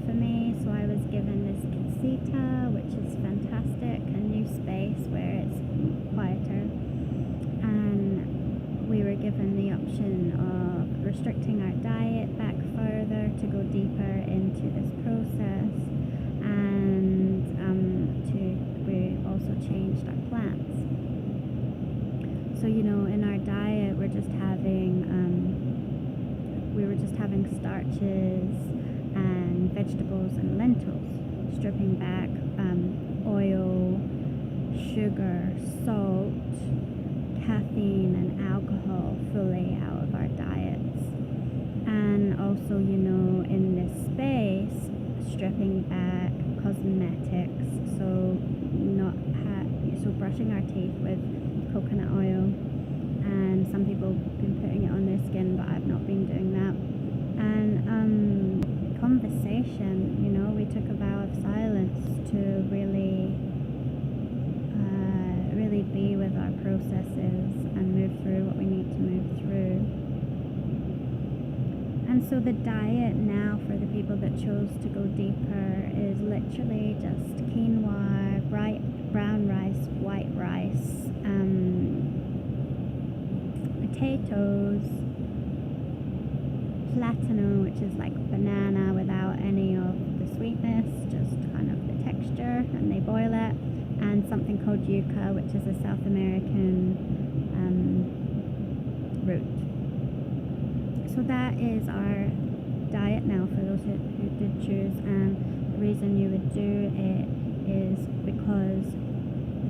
For me, so I was given this exquisite, which is fantastic, a new space where it's quieter, and we were given the option of restricting our diet back further to go deeper into this process, and we also changed our plants. So in our diet we were just having starches and vegetables and lentils, stripping back oil, sugar, salt, caffeine and alcohol fully out of our diets. And also, in this space, stripping back cosmetics, so brushing our teeth with coconut oil, and some people have been putting it on their skin, but I've not been doing that. And conversation, we took a vow of silence to really be with our processes and move through what we need to move through. And so the diet now for the people that chose to go deeper is literally just quinoa, brown rice, white rice, potatoes, platano, which is like banana without any of the sweetness, just kind of the texture, and they boil it, and something called yucca, which is a South American root. So that is our diet now for those who did choose, and the reason you would do it is because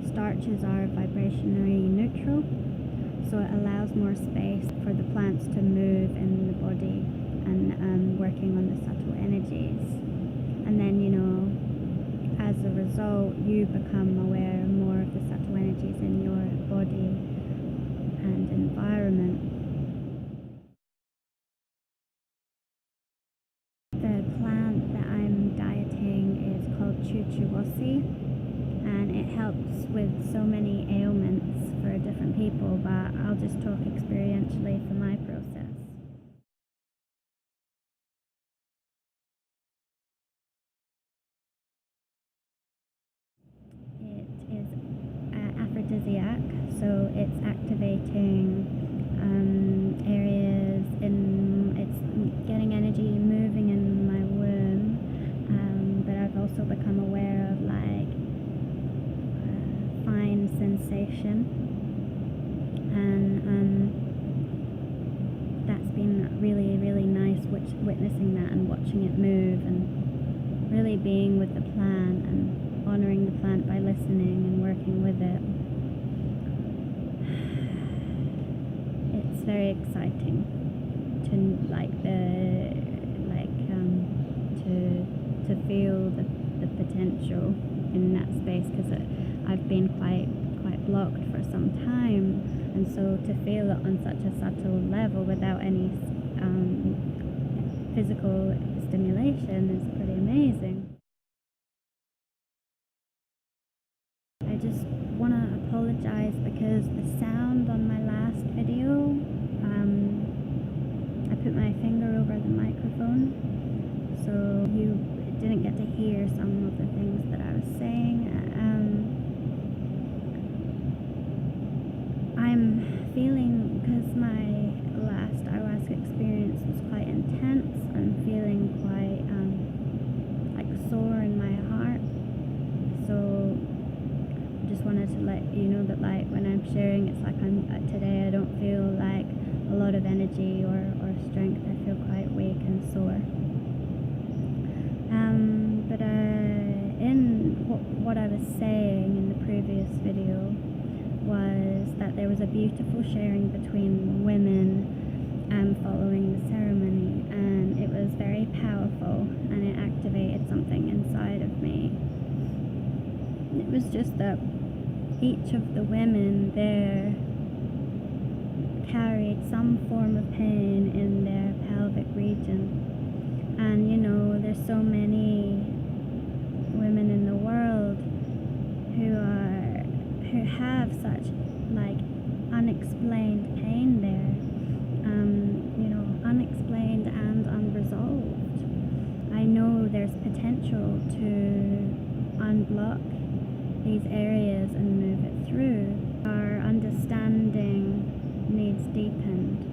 the starches are vibrationally neutral, so it allows more space for the plants to move in the body and working on the subtle energies. And then, as a result, you become aware more of the subtle energies in your body and environment. The plant that I'm dieting is called chuchuwasi, and it helps with so many ailments for different people, but I'll just talk experientially for my process. It is aphrodisiac, so it's activating areas it's getting energy moving in my womb, but I've also become aware of fine sensation, and that's been really, really nice, witnessing that and watching it move, and really being with the plant and honoring the plant by listening and working with it. It's very exciting to feel the potential in that space, because I've been quite blocked for some time, and so to feel it on such a subtle level without any physical stimulation is pretty amazing. I just want to apologize because the sound on my last video, I put my finger over the microphone, so you didn't get to hear some of the things that I was saying. I'm feeling, because my last ayahuasca experience was quite intense, I'm feeling quite sore in my heart. So I just wanted to let you know that when I'm sharing, it's like today I don't feel like a lot of energy or strength. I feel quite weak and sore. But in what I was saying in the previous video was that there was a beautiful sharing between women, following the ceremony, and it was very powerful, and it activated something inside of me. It was just that each of the women there carried some form of pain in their pelvic region. And there's so many women in the world who have such unexplained pain there, unexplained and unresolved. I know there's potential to unblock these areas and move it through. Our understanding needs deepened.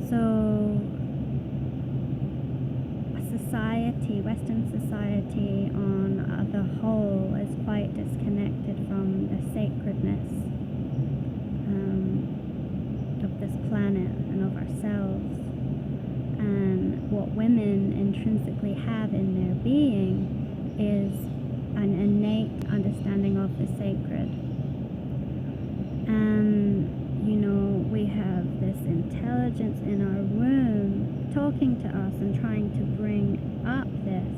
So Western society on the whole is quite disconnected from the sacredness of this planet and of ourselves, and what women intrinsically have in their being is an innate understanding of the sacred. And we have this intelligence in our womb talking to us and trying to bring up this,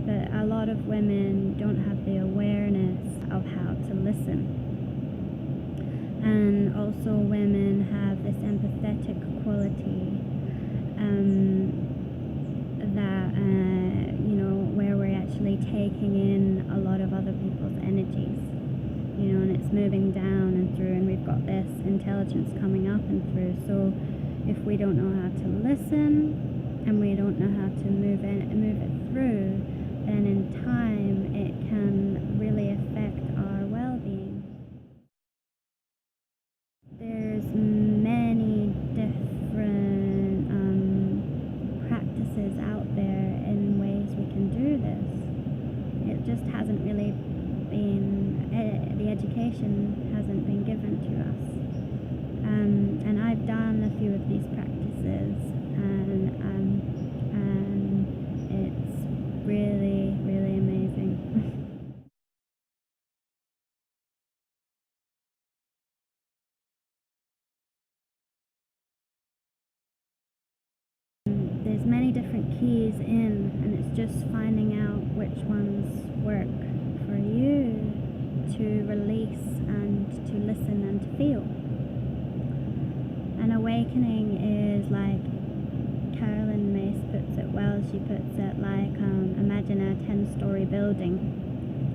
but a lot of women don't have the awareness of how to listen. And also women have this empathetic quality that where we're actually taking in a lot of other people's energies, and it's moving down and through, and we've got this intelligence coming up and through. So if we don't know how to listen and we don't know how to move it through, then in time it can really affect our well-being. There's many different practices out there in ways we can do this. It just hasn't really been, the education hasn't been given to us. And I've done a few of these practices, and it's really, really amazing. There's many different keys in, and it's just finding out which ones work for you to release and to listen and to feel. An awakening is like Carolyn Mace puts it well. She puts it like, imagine a 10-story building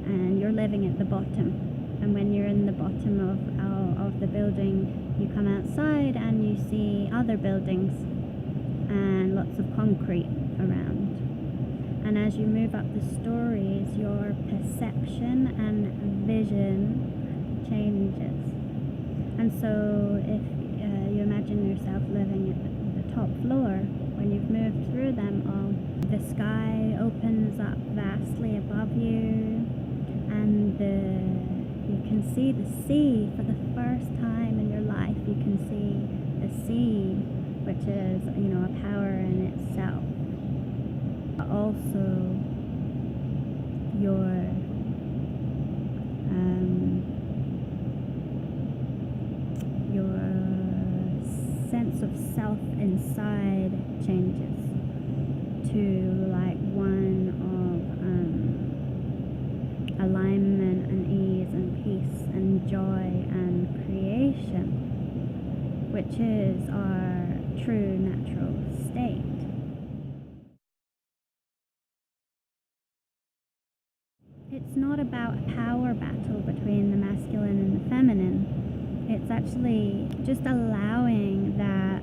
and you're living at the bottom. And when you're in the bottom of the building, you come outside and you see other buildings and lots of concrete around. And as you move up the stories, your perception and vision changes. And so if you imagine yourself living at the top floor, when you've moved through them all, the sky opens up vastly above you, and you can see the sea for the first time in your life. You can see the sea, which is a power in itself. But also your sense of self inside changes to like one of alignment and ease and peace and joy and creation, which is our true natural state. It's not about a power battle between the masculine and the feminine. It's actually just allowing that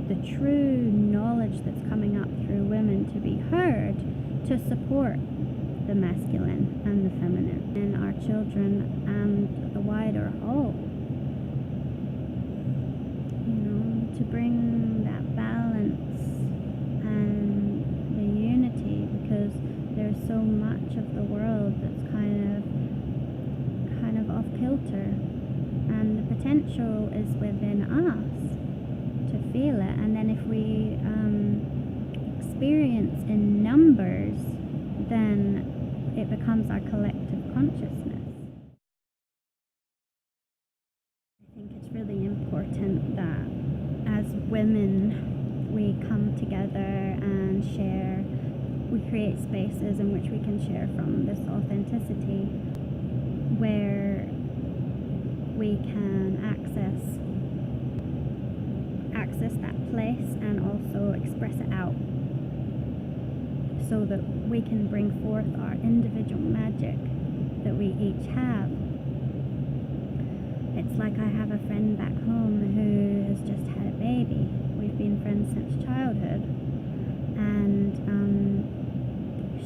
the true knowledge that's coming up through women to be heard, to support the masculine and the feminine in our children and the wider whole. To bring that balance and the unity, because there's so much of the world that's kind of off kilter, and the potential is within us to feel it. And then if we experience in numbers, then it becomes our collective consciousness. come together and share. We create spaces in which we can share from this authenticity, where we can access that place and also express it out, so that we can bring forth our individual magic that we each have. It's like I have a friend back home who has just had a baby. We've been friends since childhood, and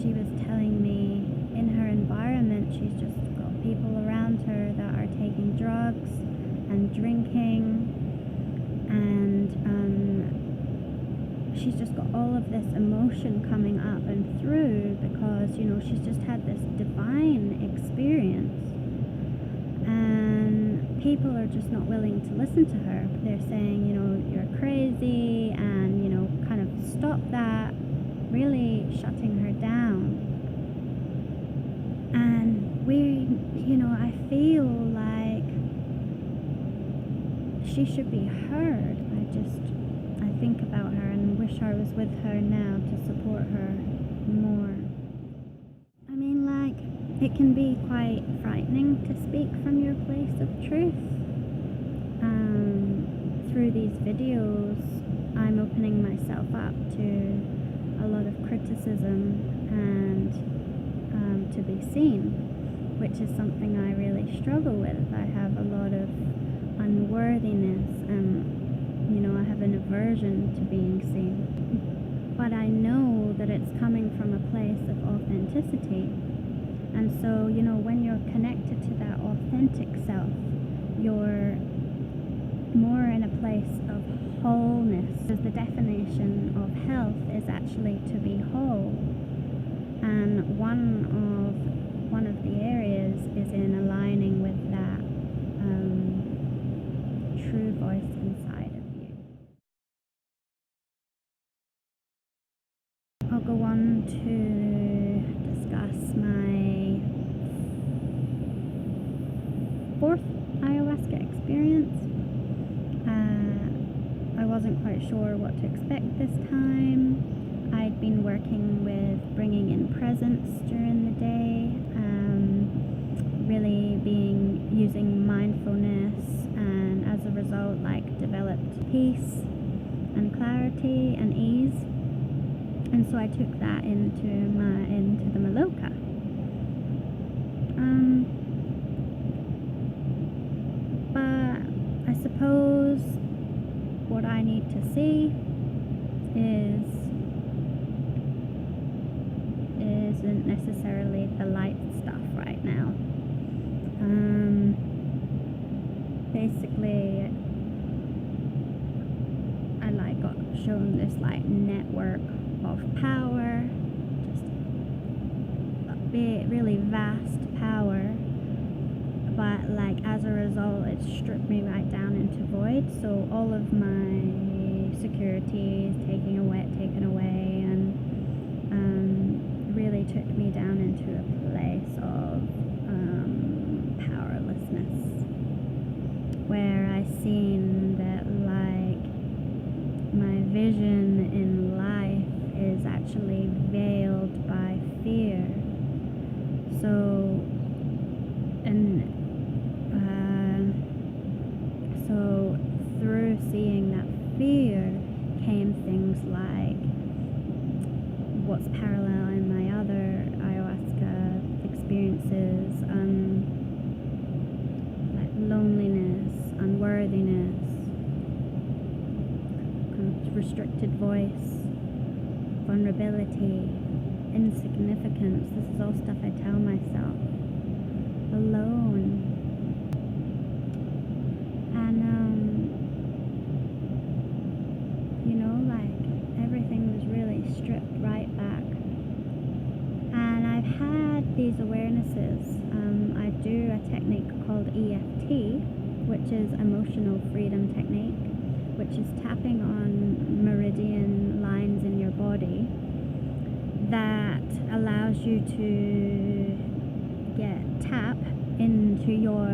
she was telling me in her environment she's just got people around her that are taking drugs and drinking, and she's just got all of this emotion coming up and through because, you know, she's just had this divine experience, and people are just not willing to listen to her. They're saying, you know, you're crazy, and, you know, kind of stop that, really shutting her down. And I feel like she should be heard. I think about her and wish I was with her now to support her more. I mean, like, it can be quite frightening to speak from your place of truth. Through these videos, I'm opening myself up to a lot of criticism and to be seen, which is something I really struggle with. I have a lot of unworthiness, and I have an aversion to being seen. But I know that it's coming from a place of authenticity. And so, when you're connected to that authentic self, you're more in a place of wholeness. Because the definition of health is actually to be whole. And one of the areas is in aligning with that true voice inside of you. I'll go on to discuss my fourth ayahuasca experience. I wasn't quite sure what to expect this time. I'd been working with bringing in presence during the day, really using mindfulness, and as a result, developed peace and clarity and ease. And so I took that into the Maloka. But I suppose what I need to see isn't necessarily the light stuff right now. Basically, I got shown this network of power, just a big, really vast power, but as a result it stripped me right down into void. So all of my security is taken away, and really took me down into a place of powerlessness, where I seen that my vision in life is actually veiled by fear. So through seeing that fear came things like what's parallel in my other ayahuasca experiences, loneliness, unworthiness, kind of restricted voice, vulnerability, insignificance. This is all stuff I tell myself. Alone. And everything was really stripped right back. And I've had these awarenesses. I do a technique called EFT, which is emotional freedom technique, which is tapping on meridian lines in your body that allows you to tap into your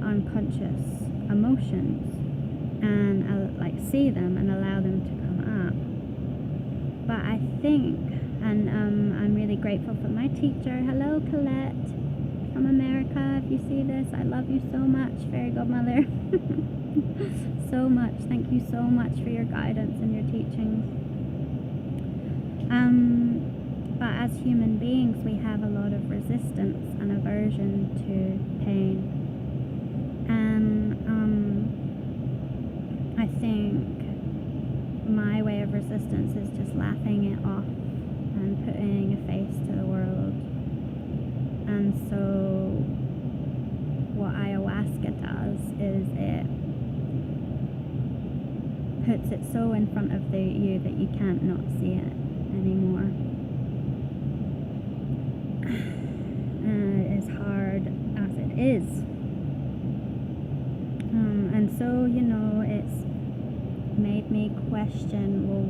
unconscious emotions and see them and allow them to come up. But I think, and I'm really grateful for my teacher. Hello, Colette from America. If you see this, I love you so much, Fairy Godmother. So much. Thank you so much for your guidance and your teachings. But as human beings, we have a lot of resistance and aversion to pain. And I think my way of resistance is just laughing it off and putting a face to the world. And so what ayahuasca does is it puts it so in front of you that you can't not see it anymore. As hard as it is. And so, it's made me question, well,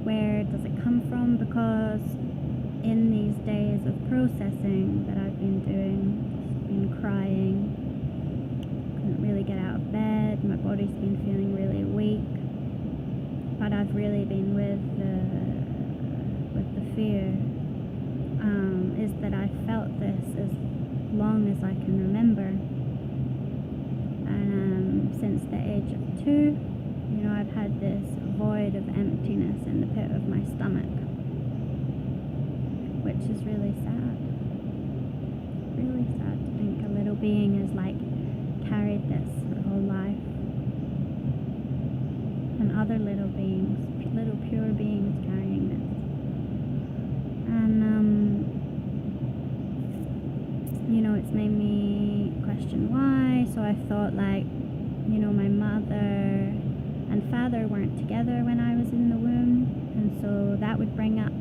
where does it come from? Because in these days of processing that I've been doing, been crying, couldn't really get out of bed, my body's been feeling really weak, but I've really been with the fear, is that I felt this as long as I can remember. And since the age of 2, I've had this void of emptiness in the pit of my stomach, which is really sad. Really sad to think a little being has carried this her whole life. And other little beings, little pure beings carrying this. And it's made me question why. So I thought my mother and father weren't together when I was in the womb, and so that would bring up,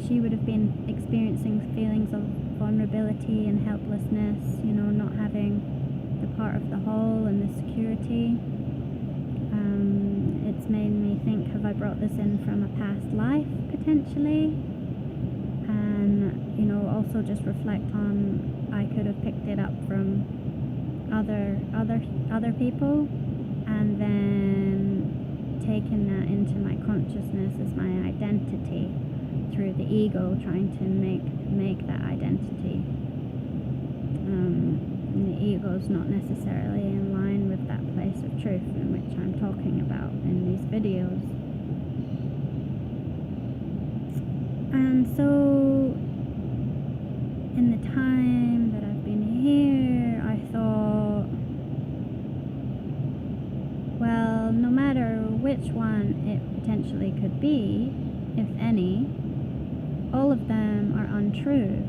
she would have been experiencing feelings of vulnerability and helplessness, not having the part of the whole and the security. It's made me think, have I brought this in from a past life potentially? And also just reflect on, I could have picked it up from other people, and then taken that into my consciousness as my identity through the ego, trying to make that identity. And the ego is not necessarily in line with that place of truth in which I'm talking about in these videos. And so in the time that I've been here, I thought, well, no matter which one it potentially could be, if any, all of them are untrue.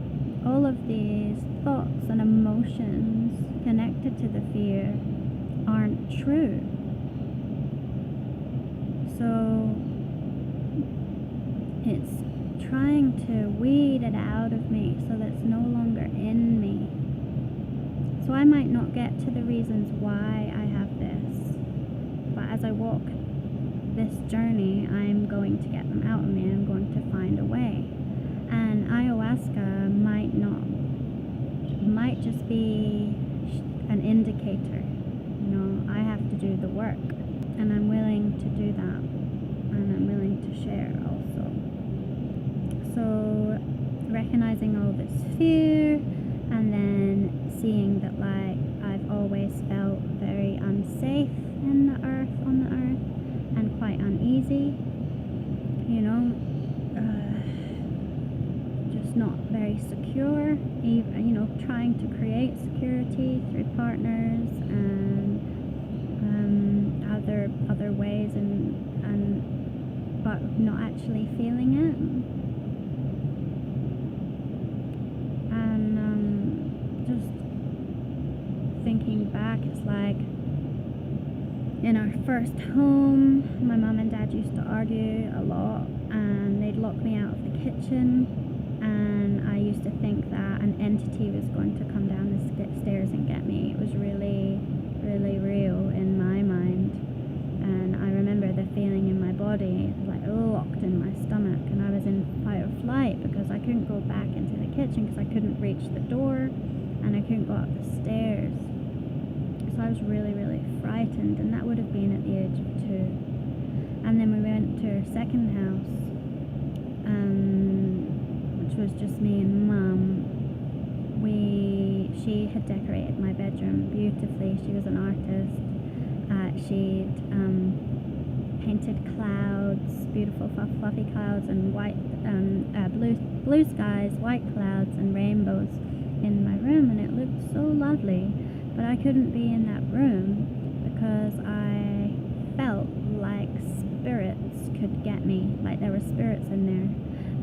All of these thoughts and emotions connected to the fear aren't true. So it's trying to weed it out of me so that it's no longer in me. So I might not get to the reasons why I have this, but as I walk this journey, I'm going to get them out of me. I'm going to find a way. And ayahuasca might just be an indicator. I have to do the work, and I'm willing to do that, and I'm willing to share also. So recognizing all this fear, and then seeing that I've always felt very unsafe on the earth, and quite uneasy, just not very secure, even, trying to create security through partners and other ways, but not actually feeling it. And just thinking back, it's in our first home, my mom and dad used to argue a lot, and they'd lock me out of the kitchen, and I used to think that an entity was going to come down the stairs and get me. It was really, really real in my mind, and I remember the feeling in my body, locked in my stomach, and I was in fight or flight because I couldn't go back into the kitchen because I couldn't reach the door, and I couldn't go up the stairs. So I was really, really frightened, and that would have been at the age of 2. And then we went to our second house, decorated my bedroom beautifully. She was an artist. She'd painted clouds, beautiful fluffy clouds, and white, blue skies, white clouds, and rainbows in my room, and it looked so lovely. But I couldn't be in that room because I felt like spirits could get me, like there were spirits in there.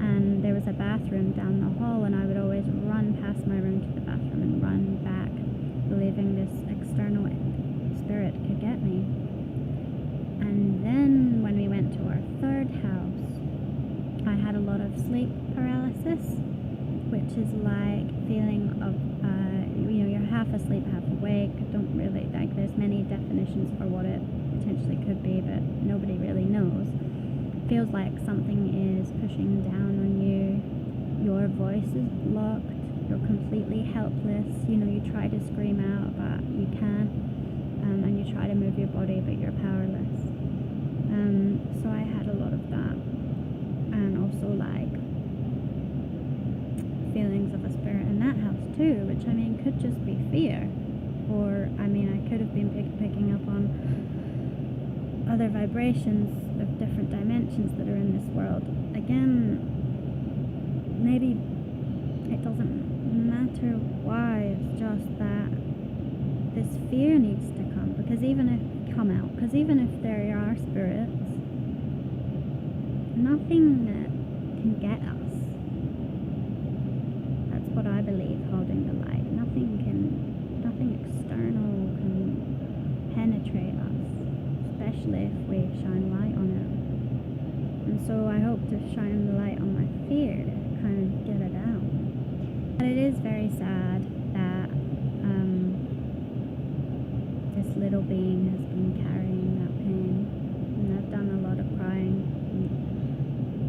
And there was a bathroom down the hall, and I would always run past my room to the bathroom and run back, believing this external spirit could get me. And then when we went to our third house, I had a lot of sleep paralysis, which is like feeling of, you're half asleep, half awake. Don't really, like, there's many definitions for what it potentially could be, but nobody really knows. Feels like something is pushing down on you. Your voice is blocked. You're completely helpless. You try to scream out, but you can't. And you try to move your body, but you're powerless. So I had a lot of that. And also, like, feelings of a spirit in that house too, which, could just be fear. Or, I could have been picking up on other vibrations of different dimensions that are in this world. Again, maybe it doesn't matter why, it's just that this fear needs to come, because even if there are spirits, nothing can get us. That's what I believe, holding the light. Nothing external can penetrate us, especially if we shine light on it. And so I hope to shine the light on my fear to kind of get it out. But it is very sad that this little being has been carrying that pain. And I've done a lot of crying. And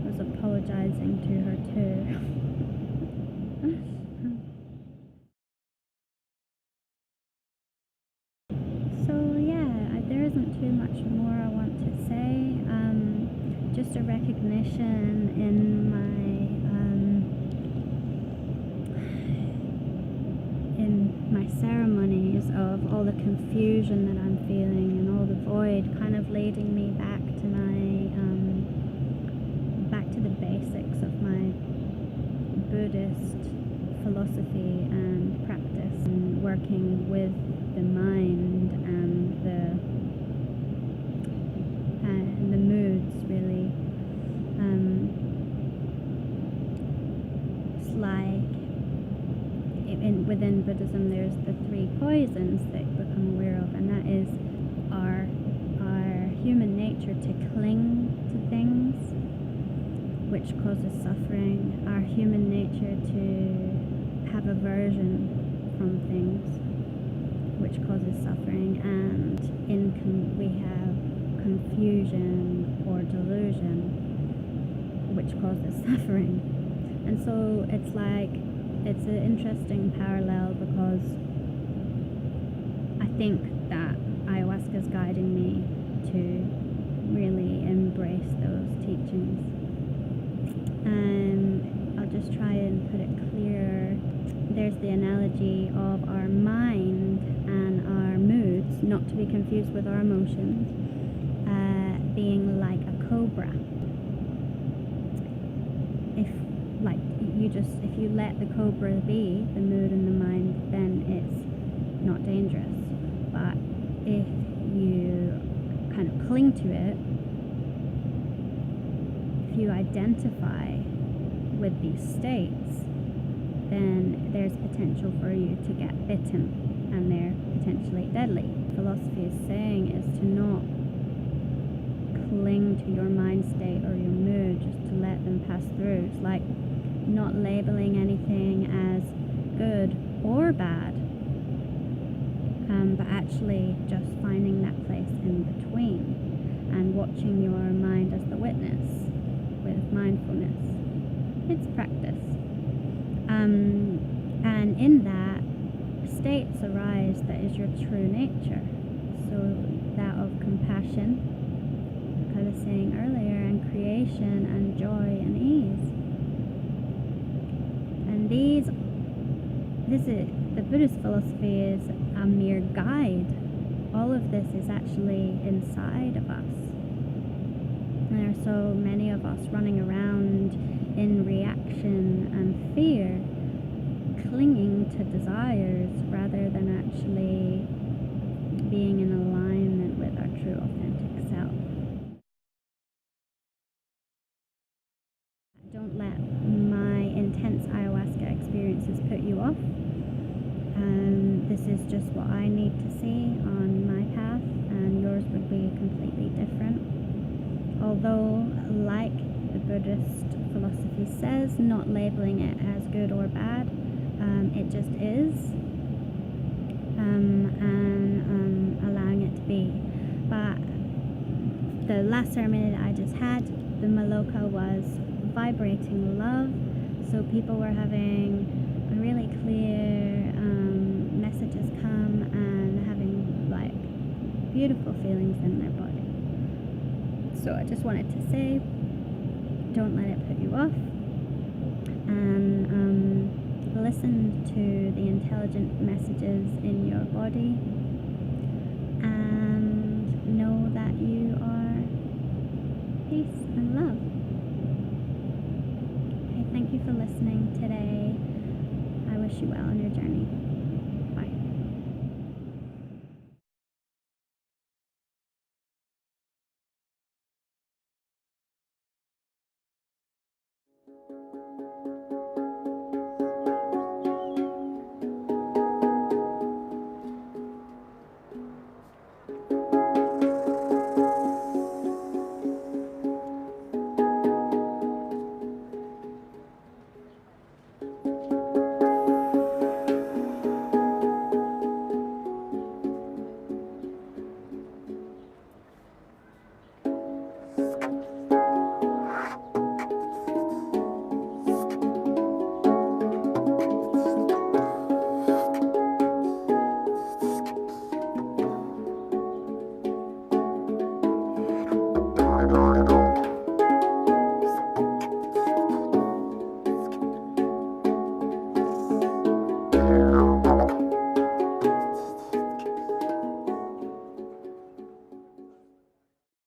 I was apologizing to her too. There isn't too much more I want to say. Just a recognition in my ceremonies of all the confusion that I'm feeling and all the void, kind of leading me back to the basics of my Buddhist philosophy and practice, and working with the mind and the moods, really. It's like within Buddhism there's the three poisons that you become aware of, and that is our human nature to cling to things, which causes suffering, our human nature to have aversion from things, which causes suffering, and we have confusion or delusion, which causes suffering. And so it's like, it's an interesting parallel, because I think that ayahuasca is guiding me to really embrace those teachings. I'll just try and put it clearer. There's the analogy of our mind and our moods, not to be confused with our emotions, being like a cobra. If you let the cobra be, the mood and the mind, then it's not dangerous. But if you kind of cling to it, if you identify with these states, then there's potential for you to get bitten, and they're potentially deadly. Philosophy is saying is to not cling to your mind state or your mood, just to let them pass through. It's like not labeling anything as good or bad, but actually just finding that place in between and watching your mind as the witness with mindfulness. It's practice. And in that, states arise that is your true nature. So that of compassion, like I was saying earlier, and creation and joy and ease. And the Buddhist philosophy is a mere guide. All of this is actually inside of us. There are so many of us running around in reaction and fear, clinging to desires rather than actually being in alignment with our true authentic self. Don't let my intense ayahuasca experiences put you off. This is just what I need to see on my path, and yours would be completely different. Although, like the Buddhist philosophy says, not labeling it as good or bad, it just is, and allowing it to be. But the last ceremony that I just had, the Maloka was vibrating love, so people were having really clear messages come and having like beautiful feelings in their body. So I just wanted to say, don't let it put you off, and listen to the intelligent messages in your body, and know that you are peace and love. Okay, thank you for listening today. I wish you well on your journey.